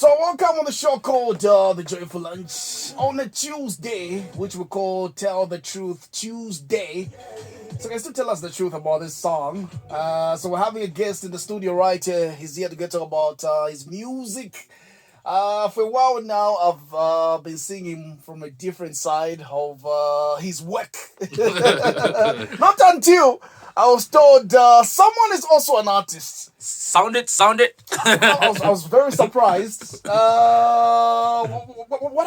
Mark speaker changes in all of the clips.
Speaker 1: So welcome on the show called The Joyful Lunch on a Tuesday, which we call Tell the Truth Tuesday. So can you still tell us the truth about this song? So we're having a guest in the studio right here. He's here to get talk about his music. For a while now, I've been seeing him from a different side of his work. Not until I was told someone is also an artist.
Speaker 2: Sound it, sound it.
Speaker 1: I was very surprised. What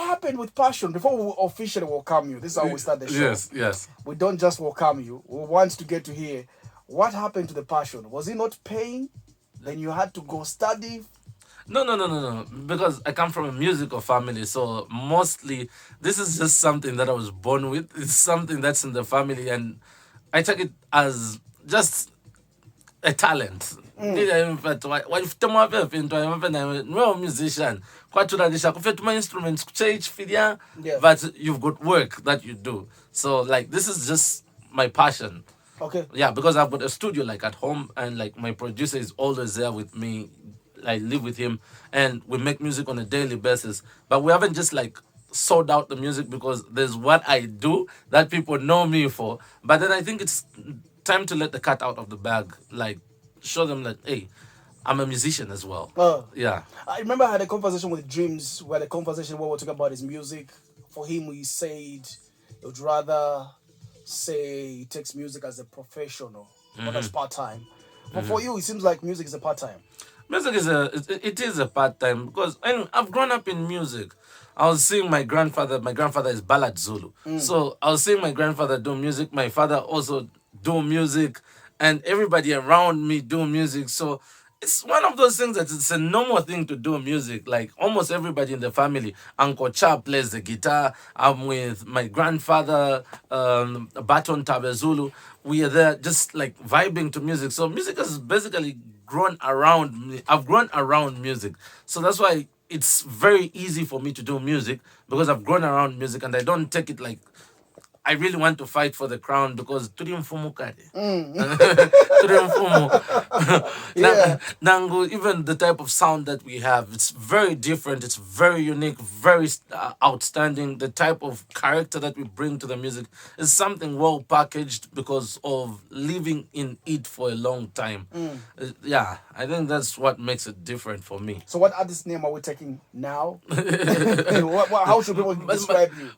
Speaker 1: happened with Passion? Before we officially welcome you, this is how we start the show.
Speaker 2: Yes.
Speaker 1: We don't just welcome you. We want to get to hear what happened to the Passion. Was it not paying? Then you had to go study.
Speaker 2: No. Because I come from a musical family, so mostly this is just something that I was born with. It's something that's in the family, and I take it as just a talent. In fact, no musician. My instruments,
Speaker 1: Yeah.
Speaker 2: but you've got work that you do. So like this is just my passion.
Speaker 1: Okay.
Speaker 2: Yeah, because I've got a studio like at home, and like my producer is always there with me. I live with him, and we make music on a daily basis. But we haven't just like sold out the music because there's what I do that people know me for. But then I think it's time to let the cat out of the bag. Like show them that hey, I'm a musician as well. Yeah.
Speaker 1: I remember I had a conversation with Dreams where the conversation where we were talking about his music. For him, he said he would rather say he takes music as a professional, not as part time. But for you, it seems like music is a part time.
Speaker 2: Music is it is a part time because I've grown up in music. I was seeing my grandfather. My grandfather is Ballad Zulu, so I was seeing my grandfather do music. My father also do music, and everybody around me do music. So it's one of those things that it's a normal thing to do music. Like almost everybody in the family. Uncle Cha plays the guitar. I'm with my grandfather, Baton Tabezulu. We are there just like vibing to music. So music has basically grown around me. I've grown around music. So that's why it's very easy for me to do music because I've grown around music and I don't take it like I really want to fight for the crown because turi mfumu kade. Turi mfumu.
Speaker 1: Yeah.
Speaker 2: Nangu, even the type of sound that we have, it's very different. It's very unique, very outstanding. The type of character that we bring to the music is something well packaged because of living in it for a long time. Yeah, I think that's what makes it different for me.
Speaker 1: So, what artist name are we taking now? How should people describe you?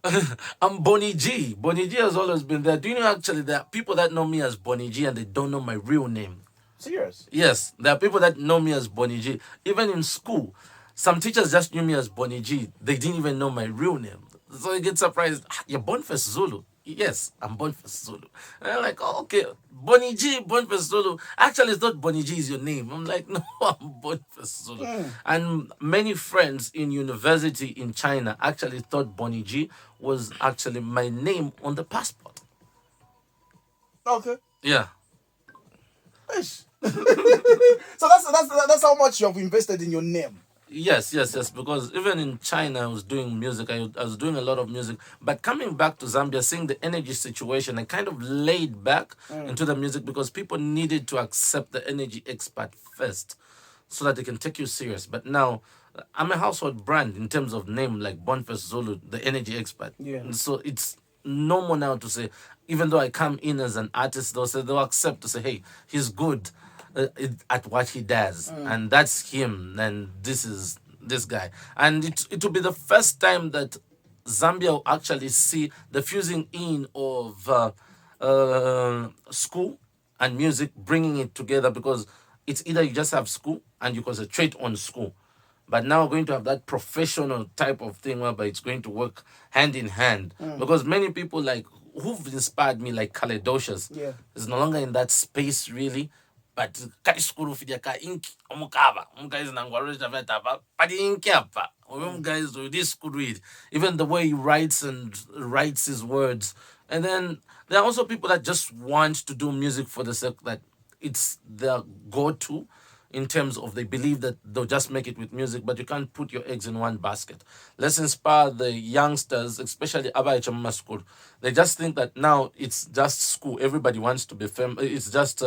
Speaker 2: I'm Bonnie G. Bonnie G has always been there. Do you know actually there are people that know me as Bonnie G and they don't know my real name?
Speaker 1: Serious?
Speaker 2: Yes, there are people that know me as Bonnie G. Even in school, some teachers just knew me as Bonnie G. They didn't even know my real name. So you get surprised. "Ah, you're Boniface Zulu." Yes, I'm Boniface Zulu. And I'm like, oh, okay, Bonnie G, Boniface Zulu. Actually, it's not Bonnie G is your name. I'm like, no, I'm Boniface Zulu. And many friends in university in China actually thought Bonnie G was actually my name on the passport.
Speaker 1: Okay.
Speaker 2: Yeah.
Speaker 1: Ish. So that's how much you have invested in your name.
Speaker 2: Yes. Because even in China, I was doing music. I was doing a lot of music. But coming back to Zambia, seeing the energy situation, I kind of laid back into the music because people needed to accept the energy expert first so that they can take you serious. But now, I'm a household brand in terms of name, like Boniface Zulu, the energy expert.
Speaker 1: Yeah.
Speaker 2: And so it's normal now to say, even though I come in as an artist, they'll accept to say, hey, he's good at what he does, and that's him, and this is this guy. And it will be the first time that Zambia will actually see the fusing in of school and music, bringing it together because it's either you just have school and you concentrate on school. But now we're going to have that professional type of thing whereby it's going to work hand in hand. Because many people like who've inspired me, like Kaledocious,
Speaker 1: Yeah.
Speaker 2: is no longer in that space really. But kai skuru fidia ka inki omukaba. Guys nangwaroja vetaba. Padi inki apa. Guys do this skuru it. Even the way he writes his words. And then there are also people that just want to do music for the sake that it's their go-to. in terms of they believe that they'll just make it with music, but you can't put your eggs in one basket. Let's inspire the youngsters, especially Abaicha school. They just think that now it's just school. Everybody wants to be famous. It's just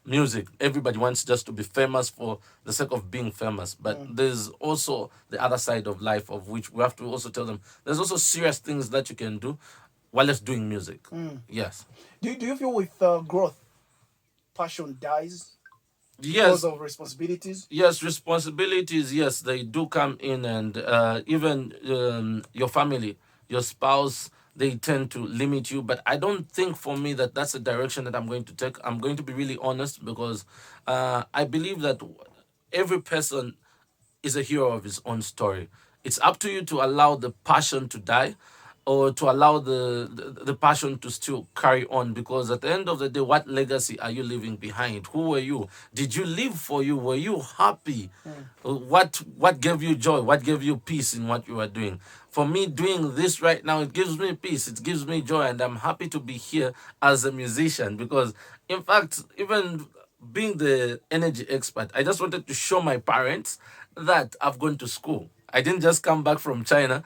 Speaker 2: music. Everybody wants just to be famous for the sake of being famous. But there's also the other side of life, of which we have to also tell them there's also serious things that you can do while it's doing music. Yes.
Speaker 1: Do you feel with growth, passion dies
Speaker 2: Yes.
Speaker 1: because of responsibilities?
Speaker 2: Yes, responsibilities, yes, they do come in, and even your family, your spouse, they tend to limit you. But I don't think for me that that's the direction that I'm going to take. I'm going to be really honest, because I believe that every person is a hero of his own story. It's up to you to allow the passion to die, or to allow the passion to still carry on, because at the end of the day, what legacy are you leaving behind? Who were you? Did you live for you? Were you happy? What gave you joy? What gave you peace in what you were doing? For me, doing this right now, it gives me peace, it gives me joy, and I'm happy to be here as a musician, because in fact, even being the energy expert, I just wanted to show my parents that I've gone to school. I didn't just come back from China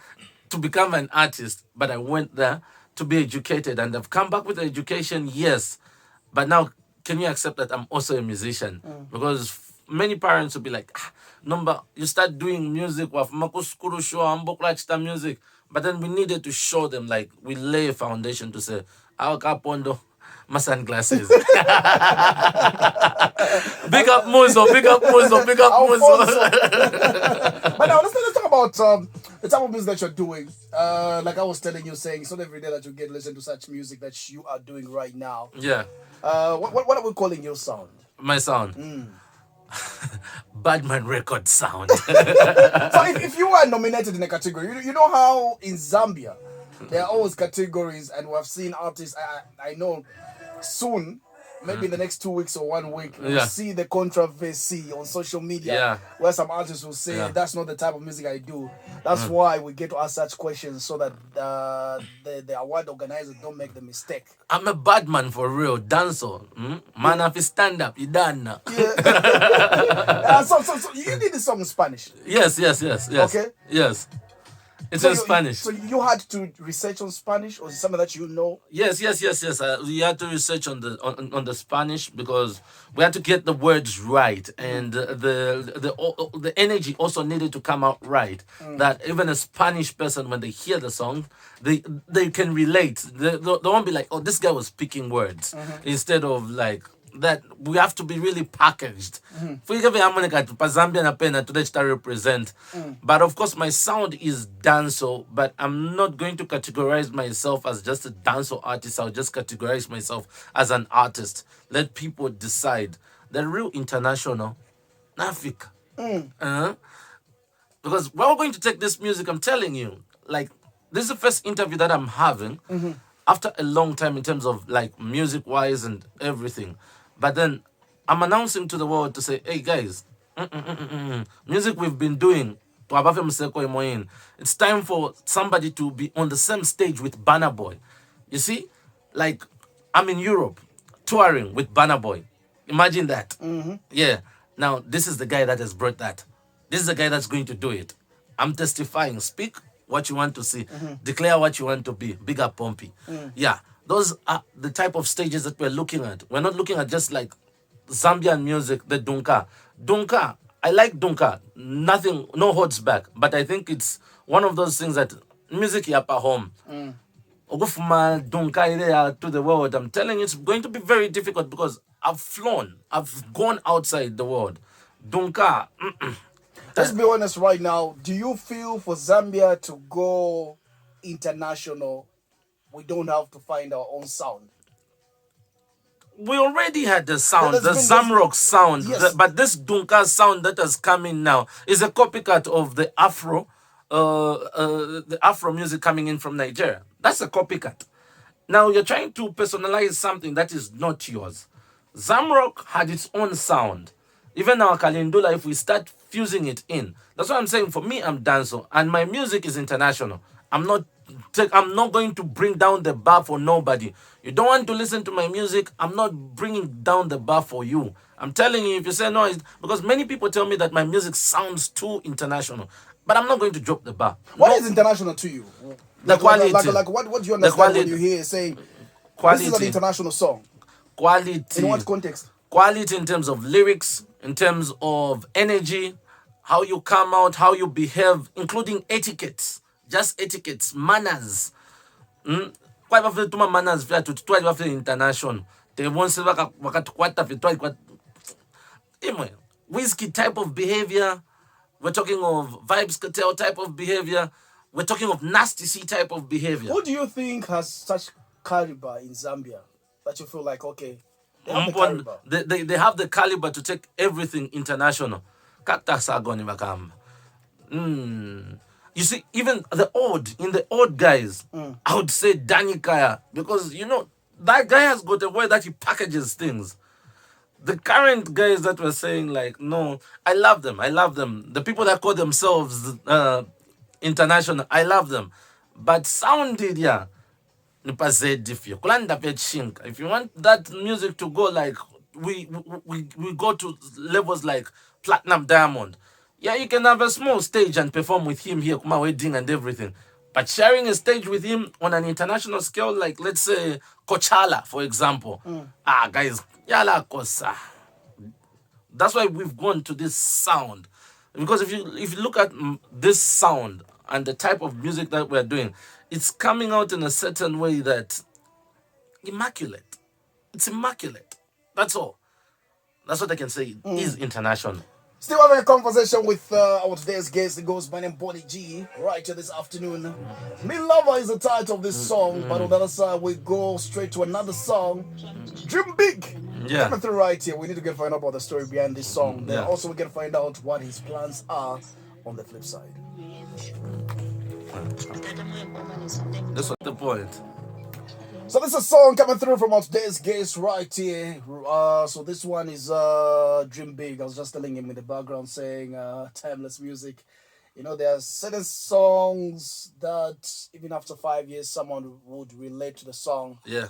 Speaker 2: to become an artist, but I went there to be educated, and I've come back with education, yes. But now, can you accept that I'm also a musician? Because many parents will be like, number, you start doing music, makuskuru show, ambokla music. But then we needed to show them, like, we lay a foundation to say, "Awa kapondo, my sunglasses." Big up Muzo, big up Muzo, big up
Speaker 1: Alfonso.
Speaker 2: Muzo.
Speaker 1: But now let's talk about the type of music that you're doing. Like I was telling you, saying it's not every day that you get to listen to such music that you are doing right now.
Speaker 2: Yeah,
Speaker 1: What are we calling your sound?
Speaker 2: my sound. Badman record sound.
Speaker 1: So if you are nominated in a category, you know how in Zambia there are always categories, and we have seen artists. I know soon, maybe in the next 2 weeks or 1 week, we'll
Speaker 2: Yeah.
Speaker 1: see the controversy on social media,
Speaker 2: Yeah.
Speaker 1: where some artists will say
Speaker 2: Yeah.
Speaker 1: that's not the type of music I do. That's why we get to ask such questions, so that the award organizers don't make the mistake.
Speaker 2: I'm a bad man for real, dancer. Man, if you stand up, you done.
Speaker 1: So you did the song in Spanish.
Speaker 2: Yes.
Speaker 1: Okay.
Speaker 2: Yes. It's
Speaker 1: So
Speaker 2: in Spanish.
Speaker 1: So you had to research on Spanish, or is it something that you know?
Speaker 2: Yes. We had to research on the Spanish, because we had to get the words right, and the energy also needed to come out right. That even a Spanish person, when they hear the song, they can relate. They won't be like, "Oh, this guy was speaking words," instead of like that. We have to be really packaged. To represent. But of course, my sound is dancehall, but I'm not going to categorize myself as just a dancehall artist. I'll just categorize myself as an artist. Let people decide. The real international, Africa. Because we're going to take this music, I'm telling you, like, this is the first interview that I'm having after a long time in terms of like music wise and everything. But then I'm announcing to the world to say, "Hey guys, music we've been doing, it's time for somebody to be on the same stage with Banner Boy." You see, like, I'm in Europe touring with Banner Boy. Imagine that. Yeah. Now, this is the guy that has brought that. This is the guy that's going to do it. I'm testifying. Speak what you want to see. Declare what you want to be. Big up Pompey. Yeah. Those are the type of stages that we're looking at. We're not looking at just like Zambian music, the Dunka. Dunka, I like Dunka. Nothing, no holds back. But I think it's one of those things that music yapa home. Ogufuma Dunka area to the world. I'm telling you, it's going to be very difficult, because I've flown. I've gone outside the world. Dunka.
Speaker 1: Let's be honest right now. Do you feel for Zambia to go international, we don't have to find our own sound?
Speaker 2: We already had the sound,
Speaker 1: There's
Speaker 2: the
Speaker 1: been
Speaker 2: Zamrock sound,
Speaker 1: Yes.
Speaker 2: but this Dunka sound that has come in now is a copycat of the Afro music coming in from Nigeria. That's a copycat. Now you're trying to personalize something that is not yours. Zamrock had its own sound. Even our Kalindula, if we start fusing it in, that's what I'm saying. For me, I'm dancehall, and my music is international. I'm not I'm not going to bring down the bar for nobody. You don't want to listen to my music, I'm not bringing down the bar for you. I'm telling you, if you say no, it's because many people tell me that my music sounds too international, but I'm not going to drop the bar.
Speaker 1: What
Speaker 2: No,
Speaker 1: is international to you?
Speaker 2: the quality,
Speaker 1: What do you
Speaker 2: the
Speaker 1: understand when
Speaker 2: quality,
Speaker 1: you hear saying this is an
Speaker 2: quality,
Speaker 1: international song? In
Speaker 2: quality,
Speaker 1: what context?
Speaker 2: quality in terms of lyrics, in terms of energy, how you come out, how you behave, including etiquettes, just etiquettes, manners. Kwa bafite tuma manners vya tutwa bafite international. They won't say wakatukwata vitwa kwa imwe. Whiskey type of behavior. We're talking of vibes cartel type of behavior. We're talking of nasty C type of behavior.
Speaker 1: Who do you think has such caliber in Zambia that you feel like, okay, they have the
Speaker 2: Umbon,
Speaker 1: caliber?
Speaker 2: they have the caliber to take everything international. Kakta sagoni bakamba. You see, even in the odd guys, I would say Danny Kaya, because that guy has got a way that he packages things. The current guys that were saying like, no, I love them. I love them. The people that call themselves international, I love them. But sounded, yeah, if you want that music to go like we go to levels like platinum diamond, yeah, you can have a small stage and perform with him here, Kuma wedding and everything. But sharing a stage with him on an international scale, like let's say Coachella, for example, guys, yala kosa. That's why we've gone to this sound, because if you look at this sound and the type of music that we're doing, it's coming out in a certain way that immaculate. It's immaculate. That's all. That's what I can say. It is international.
Speaker 1: Still having a conversation with our today's guest. It goes by name Bonnie G right here this afternoon. Me Lover is the title of this song, but on the other side we go straight to another song. Dream Big.
Speaker 2: Yeah.
Speaker 1: Coming through right here. We need to get find out about the story behind this song. Then
Speaker 2: Yeah.
Speaker 1: also we can find out what his plans are on the flip side.
Speaker 2: That's what the point.
Speaker 1: So this is a song coming through from our today's guest right here. So this one is Dream Big. I was just telling him in the background saying timeless music. There are certain songs that even after 5 years someone would relate to the song.
Speaker 2: Yeah.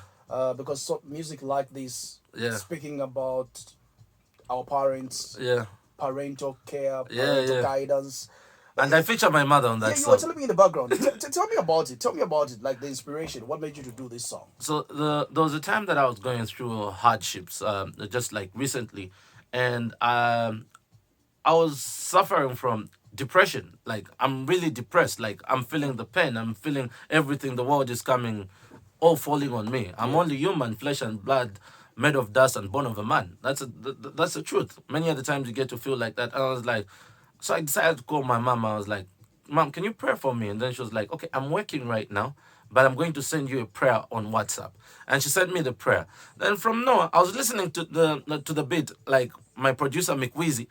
Speaker 1: Because music like this,
Speaker 2: Yeah.
Speaker 1: speaking about our parents,
Speaker 2: Yeah.
Speaker 1: parental care,
Speaker 2: Yeah,
Speaker 1: parental
Speaker 2: yeah.
Speaker 1: guidance.
Speaker 2: And I feature my mother on that
Speaker 1: Yeah, you were
Speaker 2: song.
Speaker 1: telling me in the background. Tell me about it. Tell me about it. Like the inspiration. What made you to do this song?
Speaker 2: So there was a time that I was going through hardships, just like recently, and I was suffering from depression. Like I'm really depressed. Like I'm feeling the pain. I'm feeling everything. The world is coming, all falling on me. I'm only human, flesh and blood, made of dust and born of a man. That's the truth. Many of the times you get to feel like that. And I was like, so I decided to call my mom. I was like, Mom, can you pray for me? And then she was like, okay, I'm working right now, but I'm going to send you a prayer on WhatsApp. And she sent me the prayer. Then from now, I was listening to the beat, like my producer McWeezy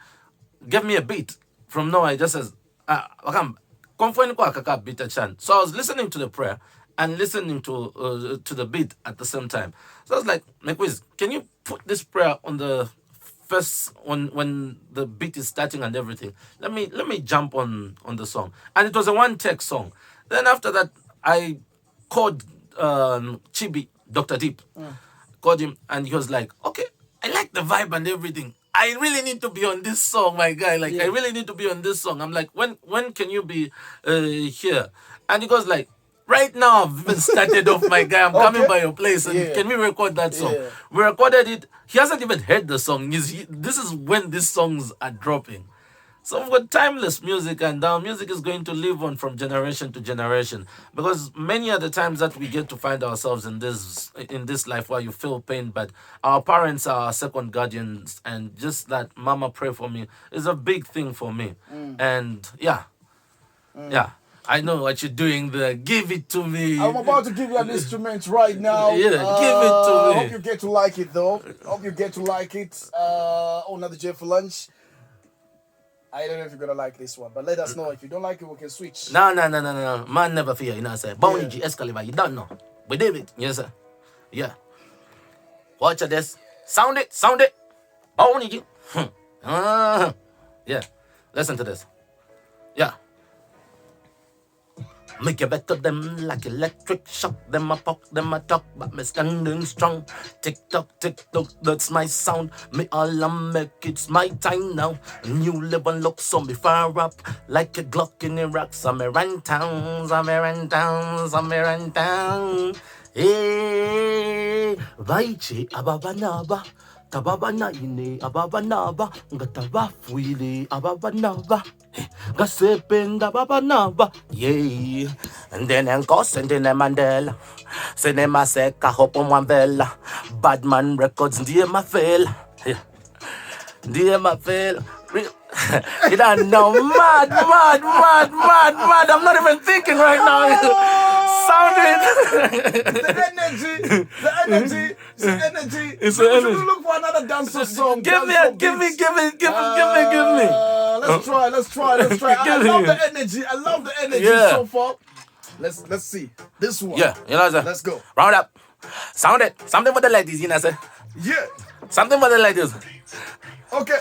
Speaker 2: gave me a beat. From now, I just says, beat a chant. So I was listening to the prayer and listening to the beat at the same time. So I was like, McWeezy, can you put this prayer on the first when the beat is starting and everything? Let me jump on the song. And it was a one take song. Then after that, I called Chibi, Dr. Deep, called him, and he was like, okay, I like the vibe and everything. I really need to be on this song, my guy. Like, I really need to be on this song. I'm like, when can you be here? And he goes like, right now I've even started off, my guy. I'm coming by your place, and can we record that song?
Speaker 1: Yeah.
Speaker 2: We recorded it. He hasn't even heard the song. This is when these songs are dropping. So we've got timeless music, and our music is going to live on from generation to generation. Because many are the times that we get to find ourselves in this life where you feel pain, but our parents are our second guardians, and just that "Mama pray for me" is a big thing for me. And yeah. I know what you're doing there. Give it to me.
Speaker 1: I'm about to give you an instrument right now.
Speaker 2: Yeah, give it to me.
Speaker 1: Hope you get to like it though. Hope you get to like it. Another J for lunch. I don't know if you're gonna like this one, but let us know. If you don't like it, we can switch.
Speaker 2: No. Man never fear, you know what I'm saying? Bonnie G, Excalibur, you don't know. We did it. Yes, sir. Yeah. Watch this. Sound it. Bonnie G. Yeah. Listen to this. Yeah. Me give it to them like electric shock. Them a puck, them a talk, but me standing strong. Tick tock, that's my sound. Me all I make, it's my time now. New level look, so me fire up like a Glock in Iraq. So me run down, so me run down, so me run down. Hey, Vaichi ababanaba. Tababana ine ababanaba. Ngatabafuile ababanaba. Gasependa babanaba. Yay. And then Nkos and then Mandela. Cinema seka hopo mwambela. Badman Records ndiye mafela. Ndiye mafela. You don't know, mad. I'm not even thinking right now. Sounding.
Speaker 1: The energy.
Speaker 2: It's
Speaker 1: We
Speaker 2: the
Speaker 1: should
Speaker 2: energy.
Speaker 1: look for another dancehall song.
Speaker 2: Give me.
Speaker 1: Let's try. I love the energy
Speaker 2: Yeah.
Speaker 1: so far. Let's see this one.
Speaker 2: Yeah, you know what I'm saying?
Speaker 1: Let's go.
Speaker 2: Round up. Sound it. Something for the ladies, you know what I'm saying?
Speaker 1: Yeah.
Speaker 2: Something for the ladies.
Speaker 1: Okay.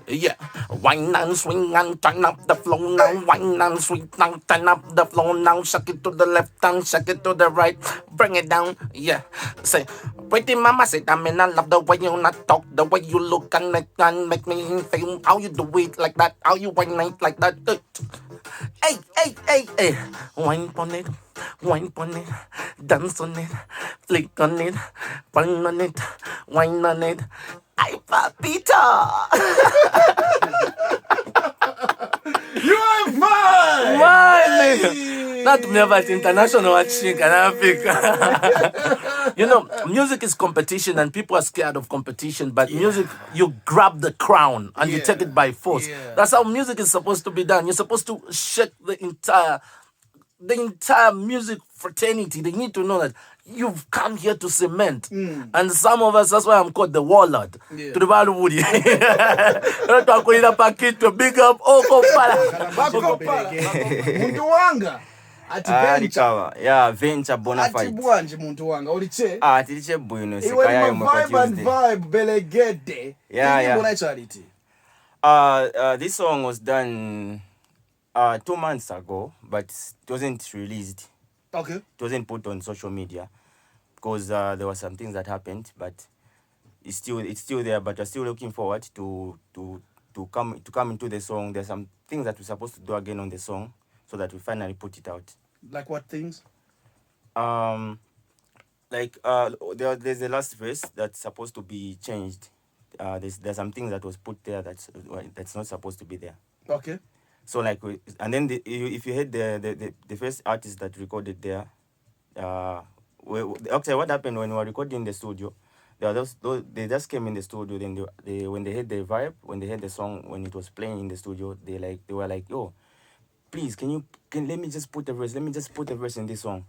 Speaker 2: Yeah, wine and swing and turn up the flow now. Wine and swing and turn up the flow now. Shake it to the left and shake it to the right. Bring it down, yeah. Say, pretty mama said, I mean, I love the way you not talk, the way you look and make me feel how you do it like that, how you wine it like that. Hey. Wine on it, dance on it, flick on it, burn on it, wine on it. Ay, papito!
Speaker 1: You are fine!
Speaker 2: Why? Not never international chick and Africa. You know, music is competition and people are scared of competition, but music, you grab the crown and you take it by force.
Speaker 1: Yeah.
Speaker 2: That's how music is supposed to be done. You're supposed to shake the entire music fraternity. They need to know that you've come here to cement. And some of us, that's why I'm called the warlord.
Speaker 1: Yeah.
Speaker 2: To the Woody. To big up.
Speaker 1: Muntu wanga. Ati venture.
Speaker 3: Likawa. Yeah, venture bona
Speaker 1: Ati
Speaker 3: fight.
Speaker 1: bwanje muntu wanga. Uliche.
Speaker 3: Tiliche bwino
Speaker 1: Iwe
Speaker 3: sekaya
Speaker 1: ni ma vibe and
Speaker 3: Tuesday.
Speaker 1: vibe belegede.
Speaker 3: Yeah.
Speaker 1: Mbona charity.
Speaker 3: This song was done 2 months ago, but it wasn't released.
Speaker 1: Okay.
Speaker 3: It wasn't put on social media because there were some things that happened, but it's still there. But we're still looking forward to come into the song. There's some things that we're supposed to do again on the song so that we finally put it out.
Speaker 1: Like what things?
Speaker 3: There's the last verse that's supposed to be changed. There's some things that was put there that's not supposed to be there.
Speaker 1: Okay.
Speaker 3: So if you heard the first artist that recorded there, actually what happened when we were recording in the studio, they just came in the studio. Then they when they heard the vibe, when they heard the song, when it was playing in the studio, they were like, yo, please can let me just put the verse. Let me just put the verse in this song.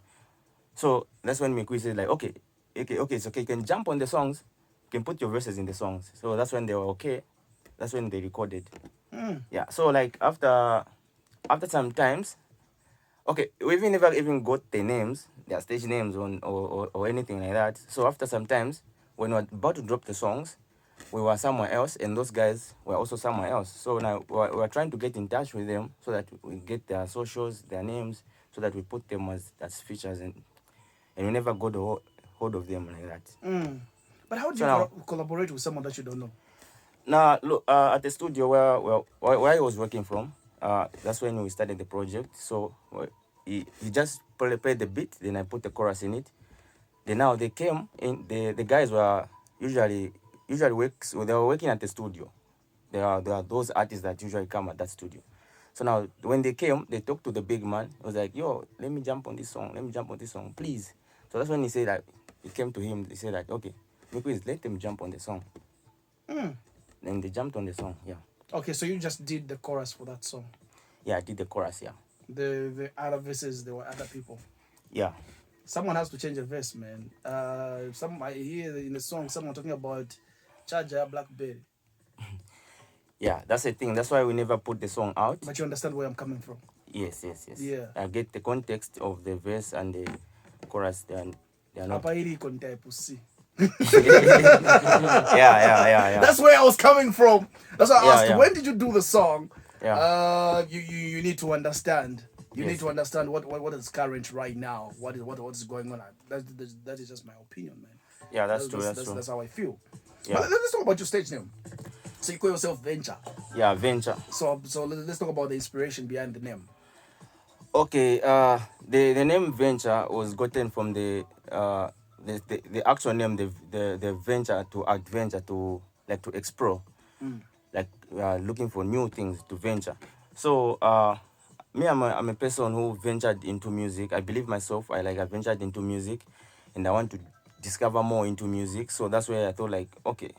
Speaker 3: So that's when Mikui said like, okay, it's okay. You can jump on the songs. You can put your verses in the songs. So that's when they were okay. That's when they recorded. Yeah. So like after some times, okay, we never even got the names, their stage names or anything like that. So after some times, when we were about to drop the songs, we were somewhere else, and those guys were also somewhere else. So now we're trying to get in touch with them so that we get their socials, their names, so that we put them as features, and we never got a hold of them like that.
Speaker 1: But how do you collaborate with someone that you don't know?
Speaker 3: Now, look, at the studio where I was working from, that's when we started the project. So he just played the beat, then I put the chorus in it. Then now they came in. The guys were usually they were working at the studio. There are those artists that usually come at that studio. So now when they came, they talked to the big man. He was like, yo, let me jump on this song, please. So that's when he said that, he came to him. He said that, okay, please let them jump on the song. Then they jumped on the song, yeah.
Speaker 1: Okay, so you just did the chorus for that song.
Speaker 3: Yeah, I did the chorus, yeah.
Speaker 1: The other verses, there were other people.
Speaker 3: Yeah.
Speaker 1: Someone has to change a verse, man. I hear in the song someone talking about Charger Blackberry.
Speaker 3: Yeah, that's the thing. That's why we never put the song out.
Speaker 1: But you understand where I'm coming from.
Speaker 3: Yes.
Speaker 1: Yeah.
Speaker 3: I get the context of the verse and the chorus. They are not. Yeah.
Speaker 1: That's where I was coming from. That's why I asked,
Speaker 3: yeah.
Speaker 1: when did you do the song?
Speaker 3: Yeah.
Speaker 1: You need to understand You need
Speaker 3: Yes.
Speaker 1: to understand what is current right now. What is going on. That is just my opinion, man.
Speaker 3: Yeah, that's true. That's true.
Speaker 1: That's how I feel. But
Speaker 3: Yeah.
Speaker 1: let's talk about your stage name. So you call yourself Venture.
Speaker 3: Yeah, venture.
Speaker 1: So let's talk about the inspiration behind the name.
Speaker 3: Okay, the name venture was gotten from the actual name, the venture, to adventure, to like to explore, like looking for new things to venture. So me, I'm a person who ventured into music. I believe myself. I ventured into music, and I want to discover more into music. So that's where I thought like, okay,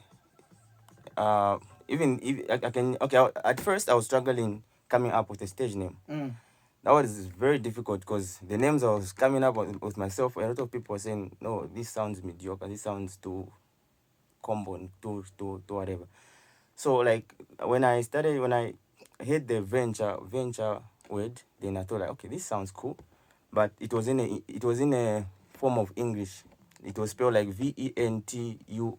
Speaker 3: uh, even if I can, okay. At first, I was struggling coming up with a stage name. That was very difficult because the names I was coming up with myself, a lot of people were saying, no, this sounds mediocre, this sounds too common, too whatever. So like when I heard the venture word, then I thought like, okay, this sounds cool, but it was in a form of English. It was spelled like VENTURE.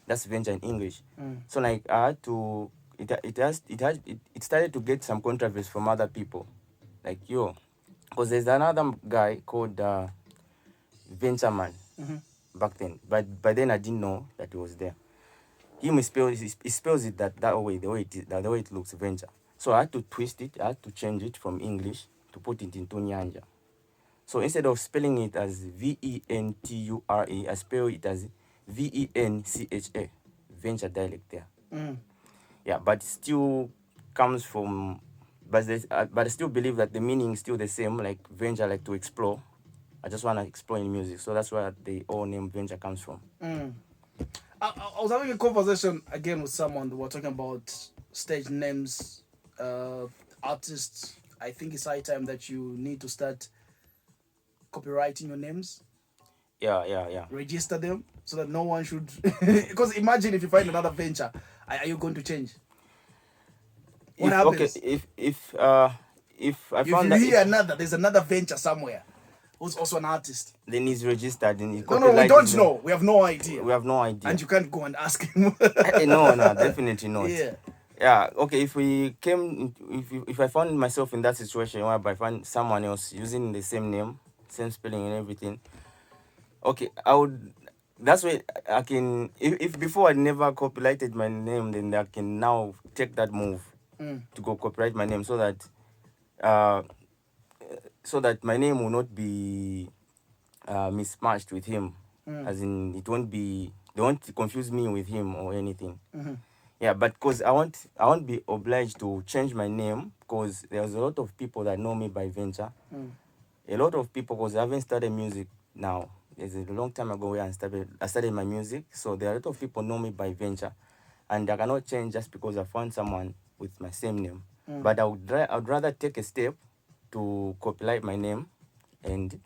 Speaker 3: That's venture in English. So like I had to it started to get some controversy from other people, like yo, because there's another guy called Venture Man back then, but by then I didn't know that he was there. He spells it that way, the way it looks, venture. So I had to twist it, I had to change it from English to put it into Nyanja. So instead of spelling it as VENTURE, I spell it as VENCHA, venture dialect there. Yeah, but still comes from, but I still believe that the meaning is still the same, like venture, like to explore. I just want to explore in music, so that's where the old name venture comes from.
Speaker 1: I was having a conversation again with someone. We were talking about stage names, artists. I think it's high time that you need to start copywriting your names,
Speaker 3: Yeah.
Speaker 1: register them, so that no one should. Because imagine if you find another venture, are you going to change? What
Speaker 3: If okay,
Speaker 1: happens?
Speaker 3: if I
Speaker 1: If
Speaker 3: found
Speaker 1: you
Speaker 3: that,
Speaker 1: hear another, there's another venture somewhere who's also an artist.
Speaker 3: then he's registered and he
Speaker 1: No, we
Speaker 3: copyright his
Speaker 1: don't
Speaker 3: name.
Speaker 1: know. We have no idea.
Speaker 3: We have no idea.
Speaker 1: And you can't go and ask him.
Speaker 3: No, definitely not.
Speaker 1: Yeah.
Speaker 3: Yeah, okay. If I found myself in that situation whereby I find someone else using the same name, same spelling and everything, okay, I would. That's why I can. If before I never copyrighted my name, then I can now take that move to go copyright my name, uh, so that my name will not be mismatched with him, as in it won't be, they won't confuse me with him or anything. Yeah, but because I won't be obliged to change my name, because there's a lot of people that know me by venture. A lot of people, because I haven't started music now. It's a long time ago where I started my music, so there are a lot of people know me by venture, and I cannot change just because I found someone with my same name. But I'd rather take a step to copyright my name, and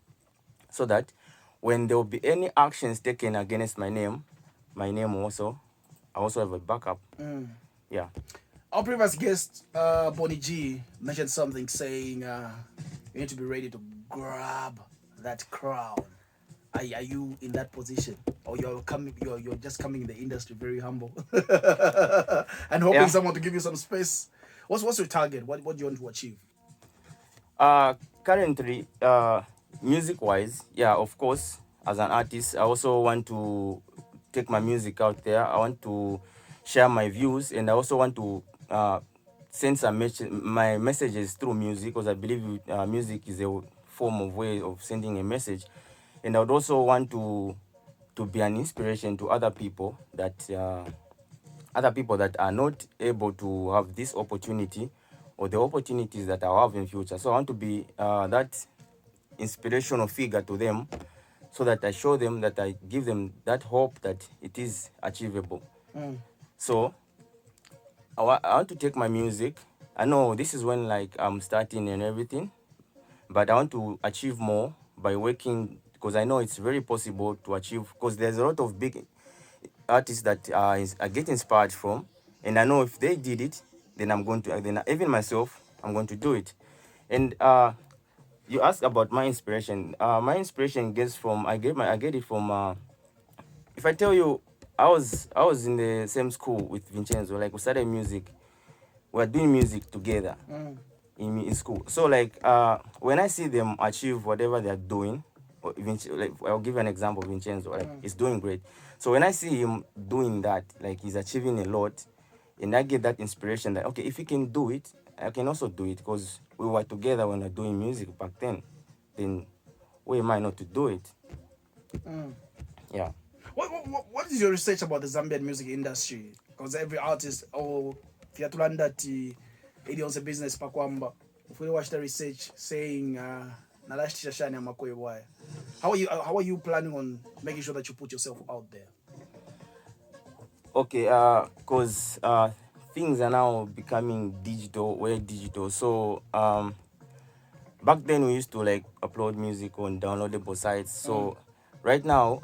Speaker 3: so that when there will be any actions taken against my name also, I also have a backup. Yeah.
Speaker 1: Our previous guest, Bonnie G, mentioned something saying you need to be ready to grab that crown. Are you in that position, or you're coming? You're just coming in the industry very humble, and hoping
Speaker 3: Yeah.
Speaker 1: someone to give you some space. What's your target? What do you want to achieve?
Speaker 3: Currently, music wise, yeah, of course, as an artist, I also want to take my music out there. I want to share my views, and I also want to send my messages through music, because I believe music is a form of way of sending a message. And I would also want to be an inspiration to other people that are not able to have this opportunity, or the opportunities that I have in future. So I want to be that inspirational figure to them, so that I show them, that I give them that hope that it is achievable. So I want to take my music. I know this is when like I'm starting and everything, but I want to achieve more by working, because I know it's very possible to achieve, because there's a lot of big artists that I get inspired from, and I know if they did it, then then even myself, I'm going to do it. And you asked about my inspiration. My inspiration gets from I get it from if I tell you, I was in the same school with Vincenzo. Like we started music, we are doing music together. in school. So like when I see them achieve whatever they're doing, or like I'll give you an example. Vincenzo, like he's doing great. So when I see him doing that, like he's achieving a lot, and I get that inspiration that okay, if he can do it, I can also do it because we were together when we were doing music back then. Then why am I not to do it? Yeah.
Speaker 1: What is your research about the Zambian music industry? Because every artist, oh, Fiatulanda ti, owns a business pakwamba. If we watch the research saying, Nalash Shashani Amakoy why. How are you planning on making sure that you put yourself out there?
Speaker 3: Okay, cause things are now becoming digital, way digital. So back then we used to like upload music on downloadable sites. So right now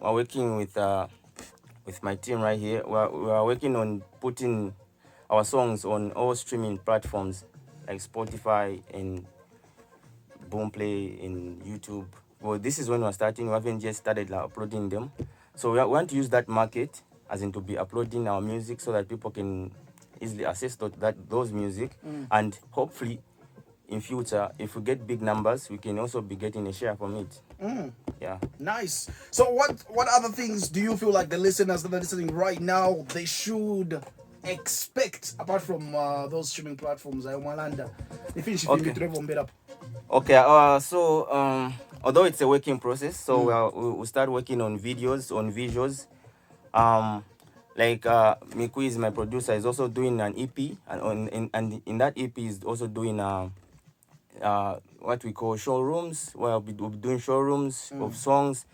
Speaker 3: we're working with my team right here. We're working on putting our songs on all streaming platforms like Spotify and Boomplay and YouTube. Well, this is when we're starting. We haven't just started like, uploading them. So we want to use that market as in to be uploading our music so that people can easily access those music, and hopefully in future, if we get big numbers, we can also be getting a share from it. Yeah.
Speaker 1: Nice. So what other things do you feel like the listeners that are listening right now they should expect apart from those streaming platforms? Malanda. They finish if
Speaker 3: Okay.
Speaker 1: you travel on up.
Speaker 3: Okay. So although it's a working process, so we start working on videos, on visuals. Like Miku is my producer, is also doing an EP, and in that EP is also doing what we call showrooms, where we'll be doing showrooms of songs.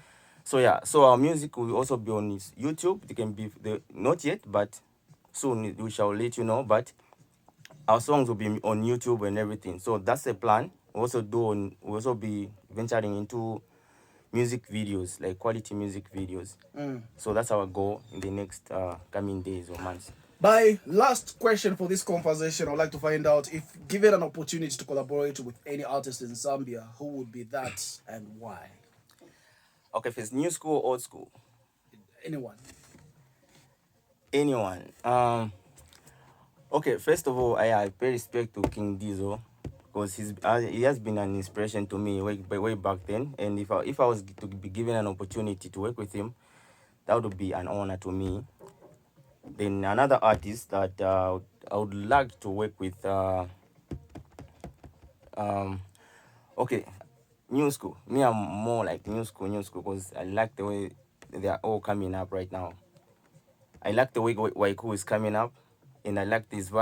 Speaker 3: So yeah, so our music will also be on YouTube. It can be not yet, but soon we shall let you know. But our songs will be on YouTube and everything. So that's the plan. We'll also be venturing into music videos, like quality music videos. So that's our goal in the next coming days or months.
Speaker 1: My last question for this conversation, I'd like to find out if given an opportunity to collaborate with any artist in Zambia, who would be that and why?
Speaker 3: Okay, if it's new school, old school,
Speaker 1: Anyone.
Speaker 3: anyone. Okay, first of all, I pay respect to King Diesel because he has been an inspiration to me way back then. And if I was to be given an opportunity to work with him, that would be an honor to me. Then another artist that I would like to work with, okay, new school. Me, I'm more like new school because I like the way they are all coming up right now. I like the way Waiku is coming up, and I like this vibe.